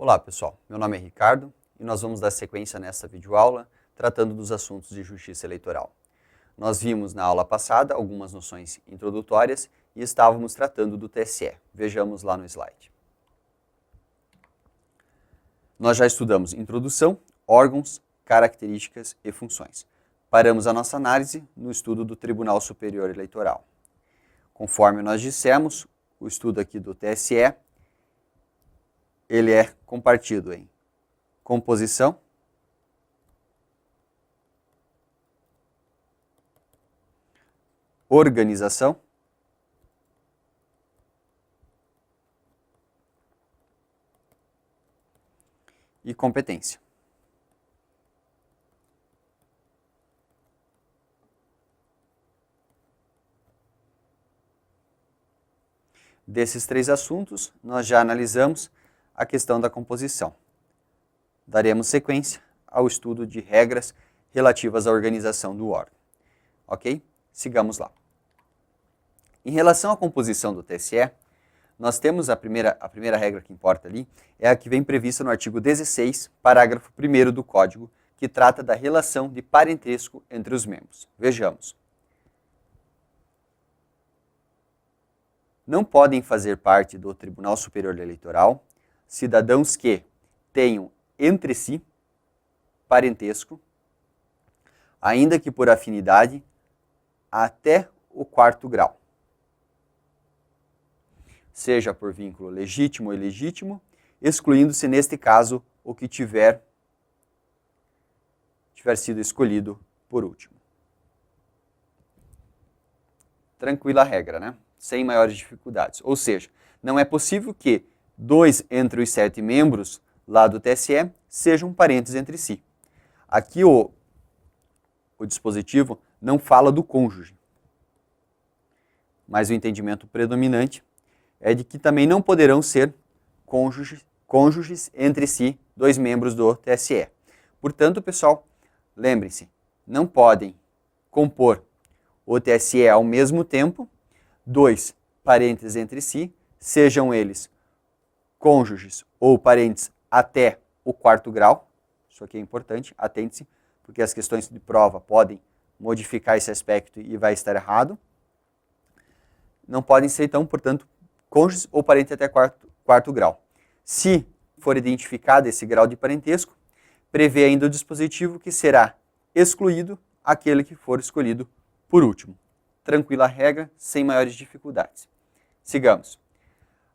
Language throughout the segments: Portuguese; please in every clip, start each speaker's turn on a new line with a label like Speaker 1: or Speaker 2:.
Speaker 1: Olá pessoal, meu nome é Ricardo e nós vamos dar sequência nessa videoaula tratando dos assuntos de justiça eleitoral. Nós vimos na aula passada algumas noções introdutórias e estávamos tratando do TSE. Vejamos lá no slide. Nós já estudamos introdução, órgãos, características e funções. Paramos a nossa análise no estudo do Tribunal Superior Eleitoral. Conforme nós dissemos, o estudo aqui do TSE, ele é compartido em composição, organização e competência. Desses três assuntos, nós já analisamos a questão da composição. Daremos sequência ao estudo de regras relativas à organização do órgão. Ok? Sigamos lá. Em relação à composição do TSE, nós temos a primeira regra que importa ali, é a que vem prevista no artigo 16, parágrafo 1º do Código, que trata da relação de parentesco entre os membros. Vejamos. Não podem fazer parte do Tribunal Superior Eleitoral cidadãos que tenham entre si parentesco, ainda que por afinidade, até o 4º grau. Seja por vínculo legítimo ou ilegítimo, excluindo-se neste caso o que tiver sido escolhido por último. Tranquila regra, né? Sem maiores dificuldades. Ou seja, não é possível que 2 entre os 7 membros lá do TSE sejam parentes entre si. Aqui o dispositivo não fala do cônjuge, mas o entendimento predominante é de que também não poderão ser cônjuges entre si 2 membros do TSE. Portanto, pessoal, lembrem-se, não podem compor o TSE ao mesmo tempo 2 parentes entre si, sejam eles cônjuges ou parentes até o 4º grau. Isso aqui é importante, atente-se, porque as questões de prova podem modificar esse aspecto e vai estar errado. Não podem ser, então, portanto, cônjuges ou parentes até 4º grau. Se for identificado esse grau de parentesco, prevê ainda o dispositivo que será excluído aquele que for escolhido por último. Tranquila regra, sem maiores dificuldades. Sigamos.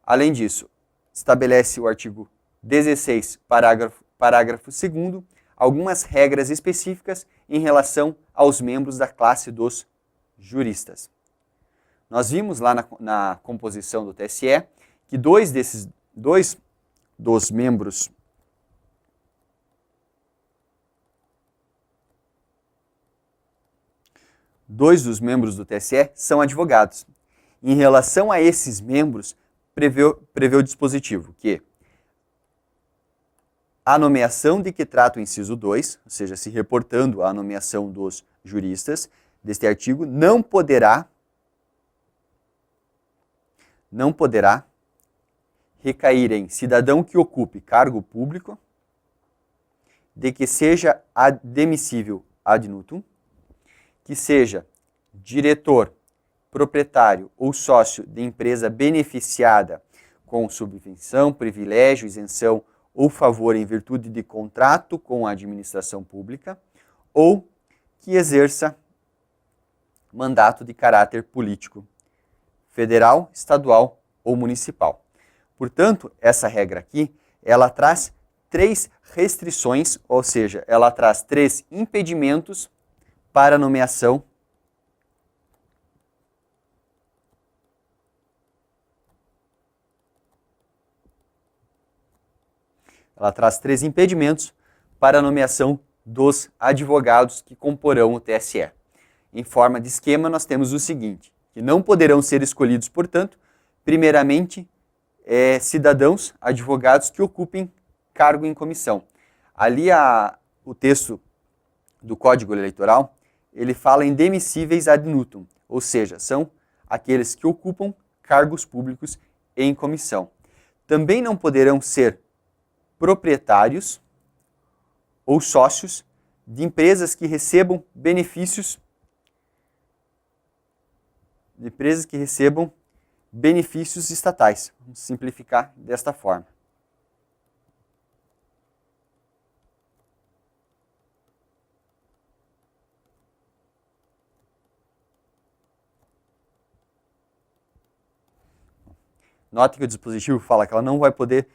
Speaker 1: Além disso, estabelece o artigo 16, parágrafo 2º, algumas regras específicas em relação aos membros da classe dos juristas. Nós vimos lá na composição do TSE que dois dos membros do TSE são advogados. Em relação a esses membros, prevê o dispositivo que a nomeação de que trata o inciso 2, ou seja, se reportando à nomeação dos juristas deste artigo, não poderá recair em cidadão que ocupe cargo público, de que seja admissível ad nutum, que seja diretor, proprietário ou sócio de empresa beneficiada com subvenção, privilégio, isenção ou favor em virtude de contrato com a administração pública, ou que exerça mandato de caráter político, federal, estadual ou municipal. Portanto, essa regra aqui, ela traz 3 restrições, ou seja, ela traz 3 impedimentos para a nomeação dos advogados que comporão o TSE. Em forma de esquema, nós temos o seguinte, que não poderão ser escolhidos, portanto, primeiramente, cidadãos, advogados que ocupem cargo em comissão. Ali o texto do Código Eleitoral, ele fala em demissíveis ad nutum, ou seja, são aqueles que ocupam cargos públicos em comissão. Também não poderão ser proprietários ou sócios de empresas que recebam benefícios estatais. Vamos simplificar desta forma. Note que o dispositivo fala que ela não vai poder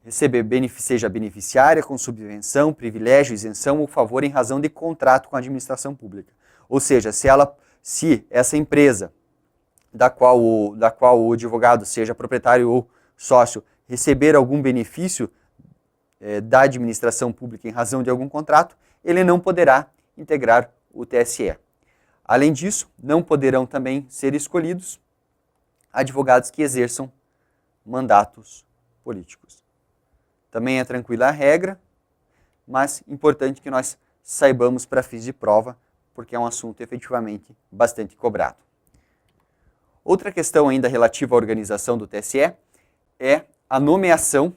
Speaker 1: receber seja beneficiária com subvenção, privilégio, isenção ou favor em razão de contrato com a administração pública. Ou seja, se essa empresa da qual o advogado seja proprietário ou sócio receber algum benefício da administração pública em razão de algum contrato, ele não poderá integrar o TSE. Além disso, não poderão também ser escolhidos advogados que exerçam mandatos políticos. Também é tranquila a regra, mas importante que nós saibamos para fins de prova, porque é um assunto efetivamente bastante cobrado. Outra questão ainda relativa à organização do TSE é a nomeação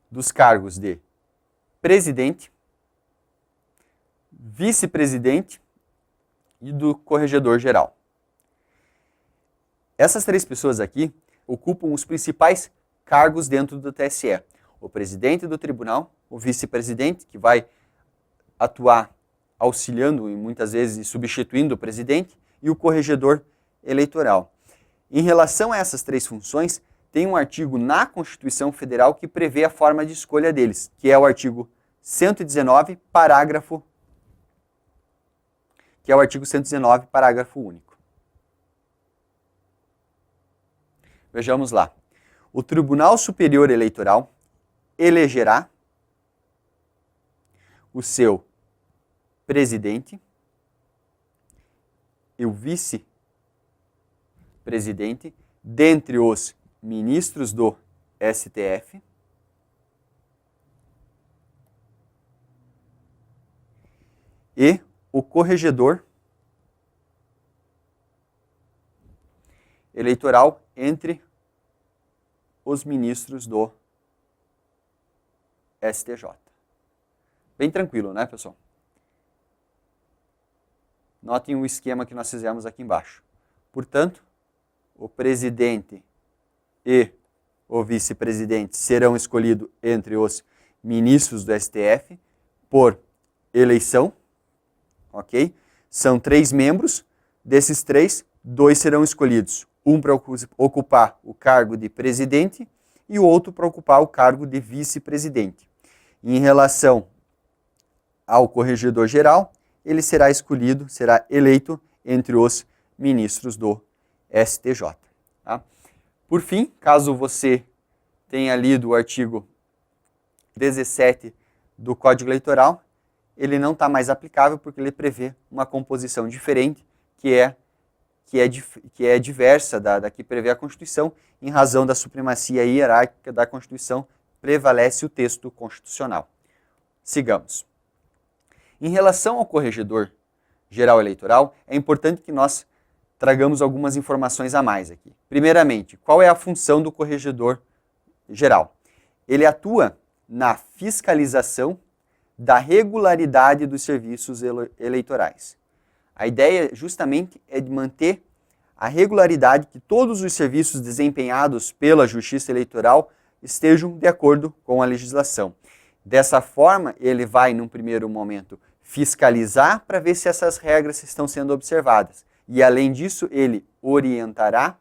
Speaker 1: dos cargos de presidente, vice-presidente e do corregedor-geral. Essas três pessoas aqui ocupam os principais cargos dentro do TSE. O presidente do tribunal, o vice-presidente, que vai atuar auxiliando e muitas vezes substituindo o presidente, e o corregedor eleitoral. Em relação a essas três funções, tem um artigo na Constituição Federal que prevê a forma de escolha deles, que é o artigo 119, parágrafo único. Vejamos lá. O Tribunal Superior Eleitoral elegerá o seu presidente e o vice-presidente dentre os ministros do STF e o corregedor eleitoral entre os ministros do STJ. Bem tranquilo, né, pessoal? Notem o esquema que nós fizemos aqui embaixo. Portanto, o presidente e o vice-presidente serão escolhidos entre os ministros do STF por eleição, ok? São 3 membros, desses 3, 2 serão escolhidos. Um para ocupar o cargo de presidente e o outro para ocupar o cargo de vice-presidente. Em relação ao corregedor-geral, ele será eleito entre os ministros do STJ. Tá? Por fim, caso você tenha lido o artigo 17 do Código Eleitoral, ele não está mais aplicável porque ele prevê uma composição diferente, que é diversa da que prevê a Constituição. Em razão da supremacia hierárquica da Constituição, prevalece o texto constitucional. Sigamos. Em relação ao corregedor geral eleitoral, é importante que nós tragamos algumas informações a mais aqui. Primeiramente, qual é a função do corregedor geral? Ele atua na fiscalização da regularidade dos serviços eleitorais. A ideia justamente é de manter a regularidade, que todos os serviços desempenhados pela Justiça Eleitoral estejam de acordo com a legislação. Dessa forma, ele vai, num primeiro momento, fiscalizar para ver se essas regras estão sendo observadas. E, além disso, ele orientará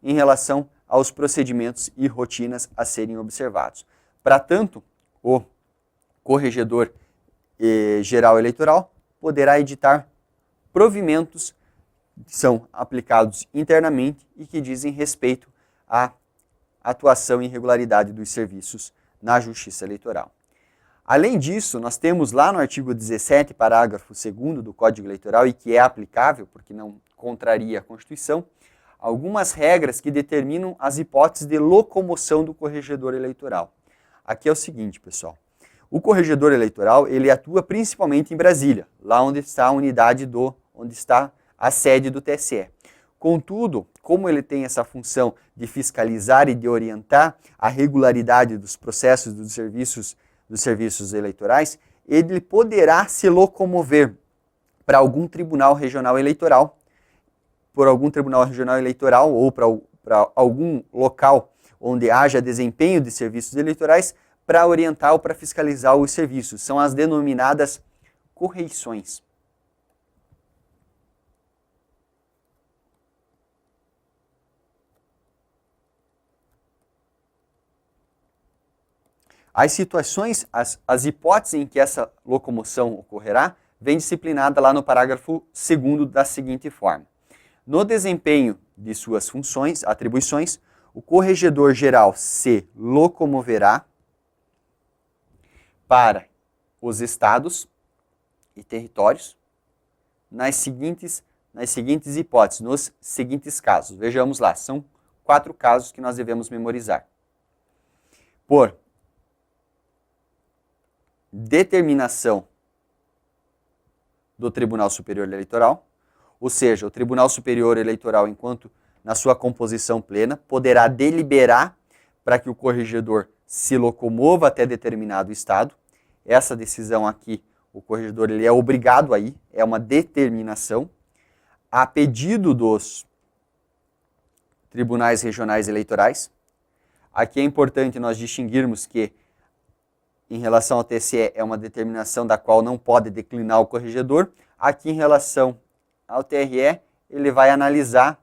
Speaker 1: em relação aos procedimentos e rotinas a serem observados. Para tanto, o corregedor geral eleitoral poderá editar provimentos que são aplicados internamente e que dizem respeito à atuação e regularidade dos serviços na Justiça Eleitoral. Além disso, nós temos lá no artigo 17, parágrafo 2º do Código Eleitoral, e que é aplicável, porque não contraria a Constituição, algumas regras que determinam as hipóteses de locomoção do corregedor eleitoral. Aqui é o seguinte, pessoal. O corregedor eleitoral, ele atua principalmente em Brasília, lá onde está a unidade onde está a sede do TSE. Contudo, como ele tem essa função de fiscalizar e de orientar a regularidade dos processos dos serviços eleitorais, ele poderá se locomover para algum tribunal regional eleitoral, ou para algum local onde haja desempenho de serviços eleitorais para orientar ou para fiscalizar os serviços. São as denominadas correições. As situações, as hipóteses em que essa locomoção ocorrerá, vem disciplinada lá no parágrafo 2º da seguinte forma. No desempenho de suas funções, atribuições, o corregedor geral se locomoverá para os estados e territórios nas seguintes hipóteses, nos seguintes casos. Vejamos lá, são 4 casos que nós devemos memorizar. Por determinação do Tribunal Superior Eleitoral, ou seja, o Tribunal Superior Eleitoral, enquanto na sua composição plena, poderá deliberar para que o corregedor se locomova até determinado estado. Essa decisão aqui, o corregedor ele é obrigado a ir, é uma determinação, a pedido dos tribunais regionais eleitorais. Aqui é importante nós distinguirmos que, em relação ao TSE, é uma determinação da qual não pode declinar o corregedor. Aqui, em relação ao TRE, ele vai analisar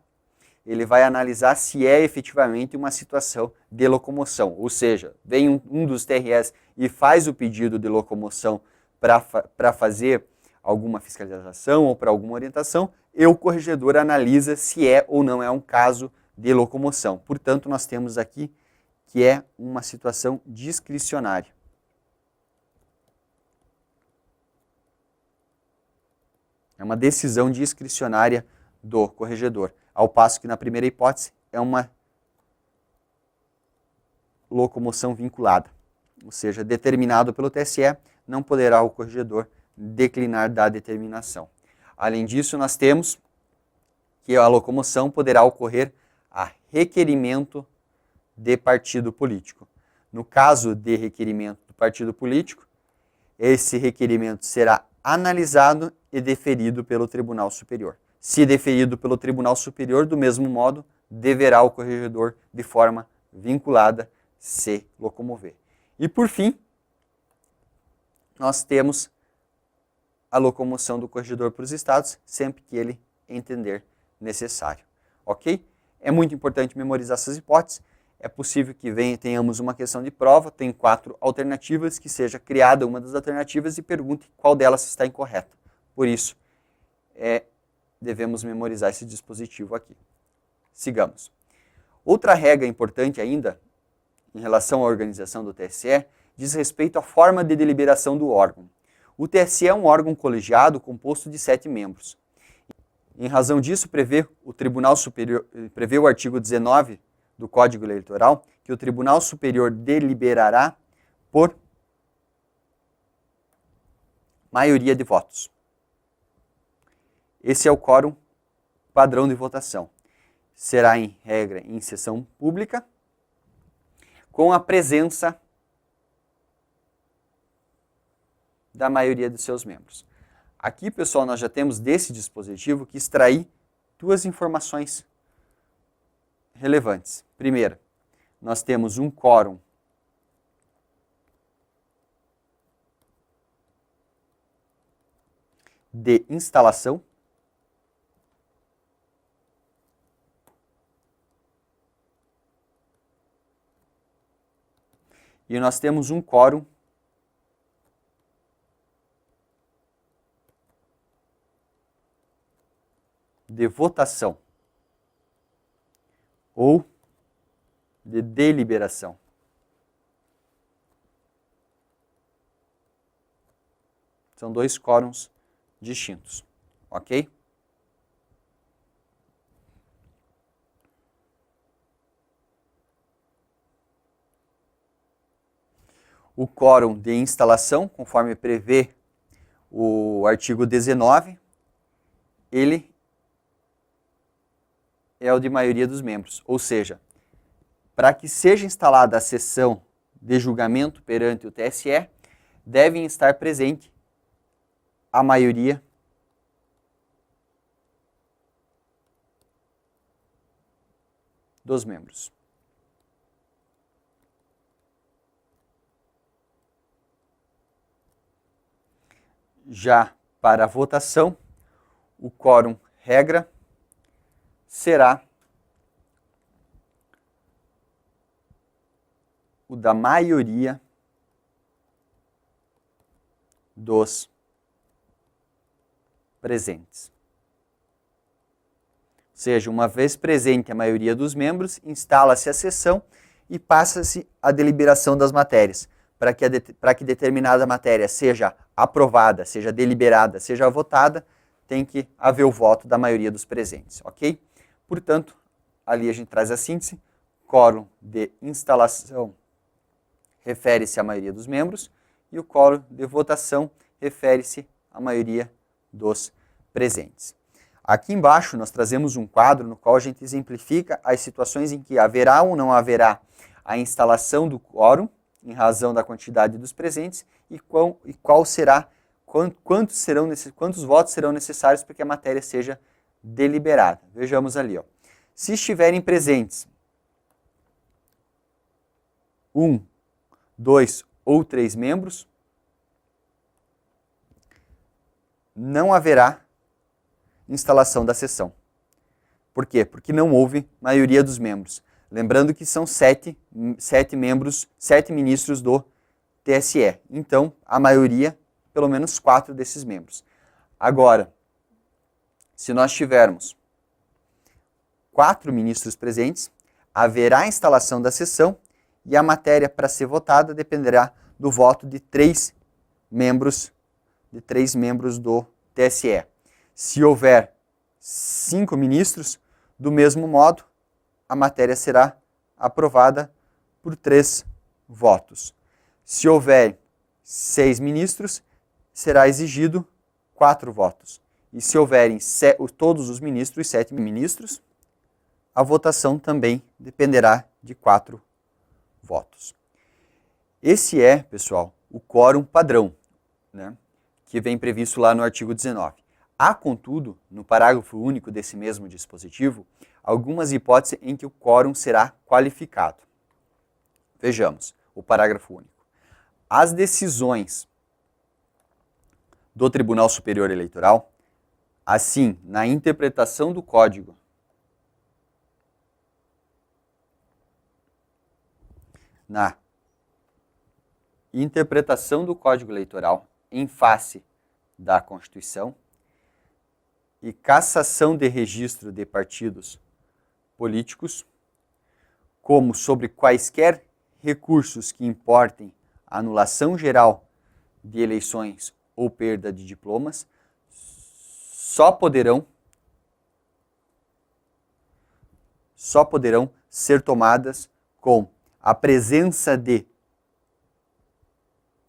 Speaker 1: se é efetivamente uma situação de locomoção. Ou seja, vem um dos TREs e faz o pedido de locomoção para fazer alguma fiscalização ou para alguma orientação, e o corregedor analisa se é ou não é um caso de locomoção. Portanto, nós temos aqui que é uma situação discricionária. É uma decisão discricionária do corregedor, ao passo que na primeira hipótese é uma locomoção vinculada, ou seja, determinado pelo TSE, não poderá o corregedor declinar da determinação. Além disso, nós temos que a locomoção poderá ocorrer a requerimento de partido político. No caso de requerimento do partido político, esse requerimento será analisado e deferido pelo Tribunal Superior. Se deferido pelo Tribunal Superior, do mesmo modo, deverá o corregedor, de forma vinculada, se locomover. E, por fim, nós temos a locomoção do corregedor para os estados, sempre que ele entender necessário. Ok? É muito importante memorizar essas hipóteses. É possível que tenhamos uma questão de prova, tem 4 alternativas, que seja criada uma das alternativas e pergunte qual delas está incorreta. Por isso, devemos memorizar esse dispositivo aqui. Sigamos. Outra regra importante ainda, em relação à organização do TSE, diz respeito à forma de deliberação do órgão. O TSE é um órgão colegiado composto de 7 membros. Em razão disso, prevê o artigo 19 do Código Eleitoral, que o Tribunal Superior deliberará por maioria de votos. Esse é o quórum padrão de votação. Será, em regra, em sessão pública, com a presença da maioria de seus membros. Aqui, pessoal, nós já temos desse dispositivo que extrair 2 informações relevantes. Primeira, nós temos um quórum de instalação e nós temos um quórum de votação ou de deliberação. São 2 quórums distintos, ok? O quórum de instalação, conforme prevê o artigo 19, ele é o de maioria dos membros. Ou seja, para que seja instalada a sessão de julgamento perante o TSE, devem estar presente a maioria dos membros. Já para a votação, o quórum regra será o da maioria dos presentes. Ou seja, uma vez presente a maioria dos membros, instala-se a sessão e passa-se a deliberação das matérias. Para que determinada matéria seja aprovada, seja deliberada, seja votada, tem que haver o voto da maioria dos presentes, ok? Portanto, ali a gente traz a síntese, quórum de instalação refere-se à maioria dos membros e o quórum de votação refere-se à maioria dos presentes. Aqui embaixo nós trazemos um quadro no qual a gente exemplifica as situações em que haverá ou não haverá a instalação do quórum em razão da quantidade dos presentes e qual será, quantos votos serão necessários para que a matéria seja deliberada. Vejamos ali, ó. Se estiverem presentes 1, 2 ou 3 membros, não haverá instalação da sessão. Por quê? Porque não houve maioria dos membros. Lembrando que são 7 ministros do TSE. Então, a maioria, pelo menos 4 desses membros. Agora, se nós tivermos 4 ministros presentes, haverá instalação da sessão e a matéria para ser votada dependerá do voto de 3 membros do TSE. Se houver 5 ministros, do mesmo modo, a matéria será aprovada por 3 votos. Se houver 6 ministros, será exigido 4 votos. E se houverem todos os ministros, 7 ministros, a votação também dependerá de 4 votos. Esse é, pessoal, o quórum padrão, né, que vem previsto lá no artigo 19. Há, contudo, no parágrafo único desse mesmo dispositivo, algumas hipóteses em que o quórum será qualificado. Vejamos o parágrafo único. As decisões do Tribunal Superior Eleitoral, assim, na interpretação do Código Eleitoral em face da Constituição e cassação de registro de partidos políticos, como sobre quaisquer recursos que importem anulação geral de eleições ou perda de diplomas, só poderão ser tomadas com a presença de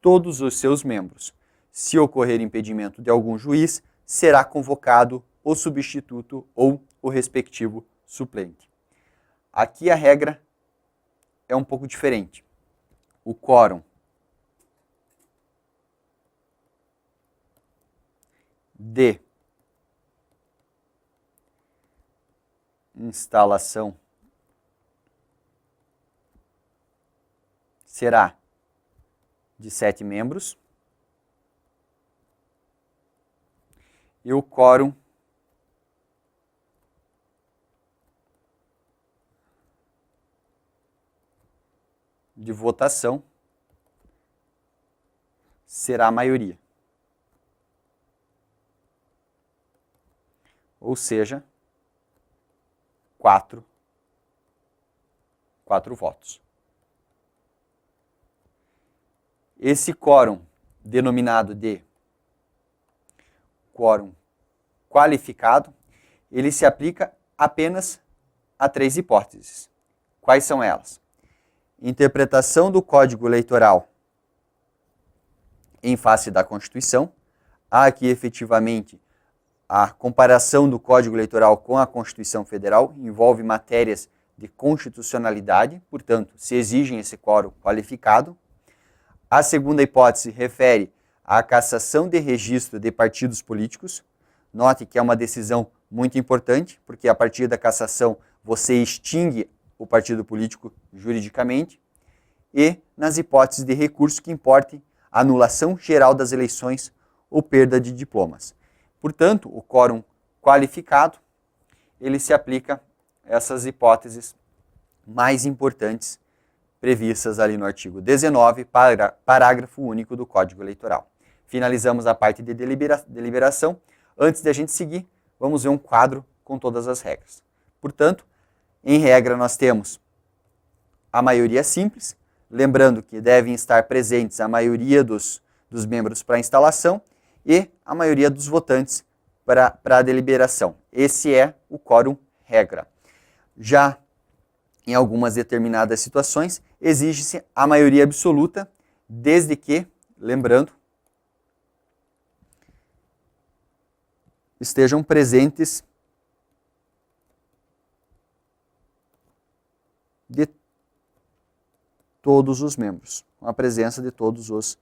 Speaker 1: todos os seus membros. Se ocorrer impedimento de algum juiz, será convocado o substituto ou o respectivo suplente. Aqui a regra é um pouco diferente. O quórum de instalação será de 7 membros e o quórum de votação será a maioria. Ou seja, 4 votos. Esse quórum, denominado de quórum qualificado, ele se aplica apenas a 3 hipóteses. Quais são elas? Interpretação do Código Eleitoral em face da Constituição. Há aqui efetivamente a comparação do Código Eleitoral com a Constituição Federal envolve matérias de constitucionalidade, portanto, se exigem esse quórum qualificado. A segunda hipótese refere à cassação de registro de partidos políticos. Note que é uma decisão muito importante, porque a partir da cassação você extingue o partido político juridicamente. E nas hipóteses de recurso que importem anulação geral das eleições ou perda de diplomas. Portanto, o quórum qualificado, ele se aplica a essas hipóteses mais importantes previstas ali no artigo 19, parágrafo único do Código Eleitoral. Finalizamos a parte de deliberação. Antes de a gente seguir, vamos ver um quadro com todas as regras. Portanto, em regra, nós temos a maioria simples, lembrando que devem estar presentes a maioria dos membros para a instalação e a maioria dos votantes para a deliberação. Esse é o quórum regra. Já em algumas determinadas situações, exige-se a maioria absoluta, desde que, lembrando, estejam presentes de todos os membros, com a presença de todos os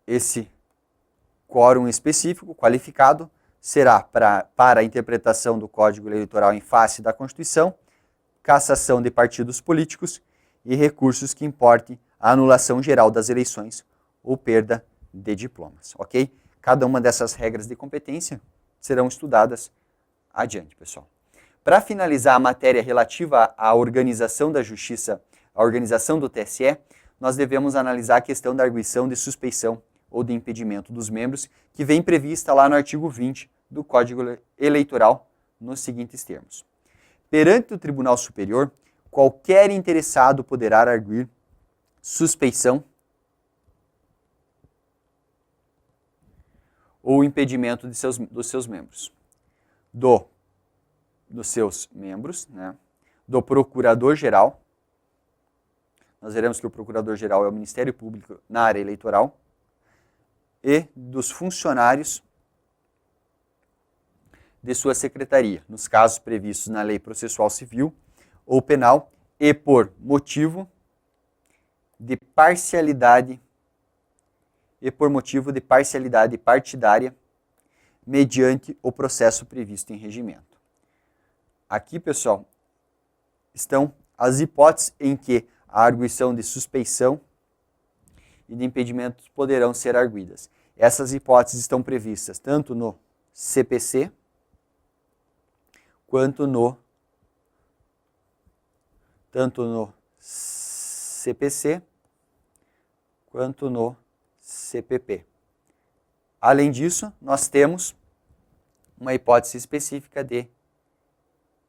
Speaker 1: esse quórum específico, qualificado, será para a interpretação do Código Eleitoral em face da Constituição, cassação de partidos políticos e recursos que importem a anulação geral das eleições ou perda de diplomas, ok? Cada uma dessas regras de competência serão estudadas adiante, pessoal. Para finalizar a matéria relativa à organização da Justiça, a organização do TSE, nós devemos analisar a questão da arguição de suspeição ou de impedimento dos membros, que vem prevista lá no artigo 20 do Código Eleitoral, nos seguintes termos. Perante o Tribunal Superior, qualquer interessado poderá arguir suspeição ou impedimento dos seus membros. Dos seus membros, né? Do Procurador-Geral. Nós veremos que o Procurador-Geral é o Ministério Público na área eleitoral. E dos funcionários de sua secretaria, nos casos previstos na Lei Processual Civil ou Penal, e por motivo de parcialidade partidária mediante o processo previsto em regimento. Aqui, pessoal, estão as hipóteses em que a arguição de suspeição e de impedimentos poderão ser arguidas. Essas hipóteses estão previstas tanto no CPC quanto no CPP. Além disso, nós temos uma hipótese específica de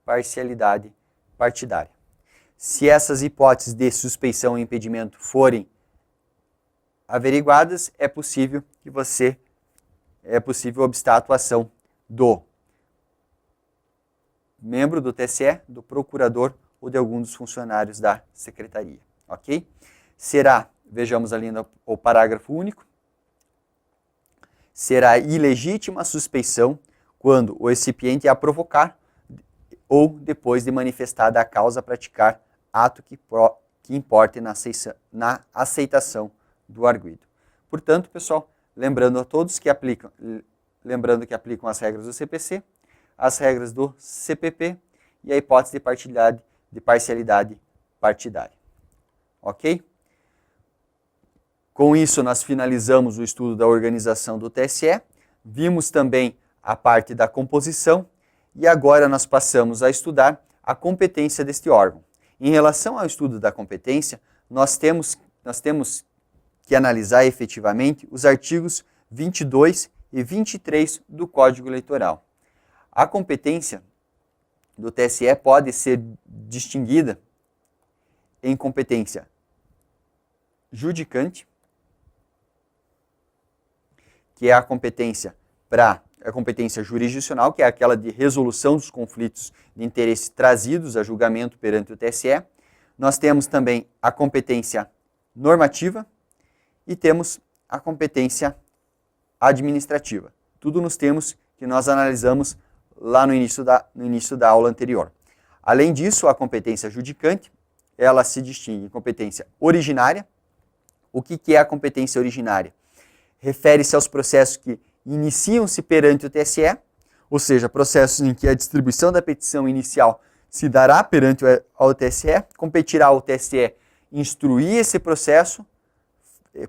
Speaker 1: parcialidade partidária. Se essas hipóteses de suspeição e impedimento forem averiguadas, é possível obstar a atuação do membro do TSE, do procurador ou de algum dos funcionários da secretaria, ok? Será, vejamos ali o parágrafo único, será ilegítima a suspeição quando o recipiente a provocar ou depois de manifestada a causa praticar ato que importe na aceitação do arguido. Portanto, pessoal, lembrando a todos que aplicam as regras do CPC, as regras do CPP e a hipótese de parcialidade partidária. Ok? Com isso, nós finalizamos o estudo da organização do TSE, vimos também a parte da composição e agora nós passamos a estudar a competência deste órgão. Em relação ao estudo da competência, nós temos que analisar efetivamente os artigos 22 e 23 do Código Eleitoral. A competência do TSE pode ser distinguida em competência judicante, que é a competência para a competência jurisdicional, que é aquela de resolução dos conflitos de interesse trazidos a julgamento perante o TSE. Nós temos também a competência normativa e temos a competência administrativa. Tudo nos termos que nós analisamos lá no início da aula anterior. Além disso, a competência judicante, ela se distingue em competência originária. O que é a competência originária? Refere-se aos processos que iniciam-se perante o TSE, ou seja, processos em que a distribuição da petição inicial se dará perante ao TSE, competirá ao TSE instruir esse processo,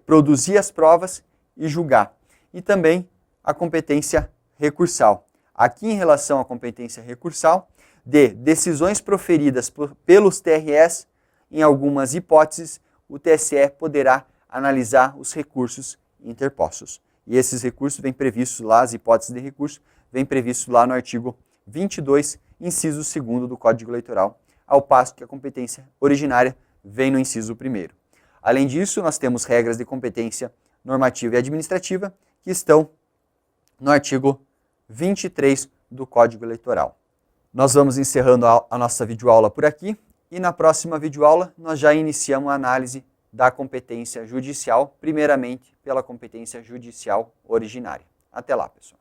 Speaker 1: produzir as provas e julgar. E também a competência recursal. Aqui, em relação à competência recursal, de decisões proferidas pelos TREs, em algumas hipóteses, o TSE poderá analisar os recursos interpostos. E esses recursos vêm previstos lá, as hipóteses de recurso, vêm previstos lá no artigo 22, inciso 2º do Código Eleitoral, ao passo que a competência originária vem no inciso 1º. Além disso, nós temos regras de competência normativa e administrativa que estão no artigo 23 do Código Eleitoral. Nós vamos encerrando a nossa videoaula por aqui e na próxima videoaula nós já iniciamos a análise da competência judicial, primeiramente pela competência judicial originária. Até lá, pessoal.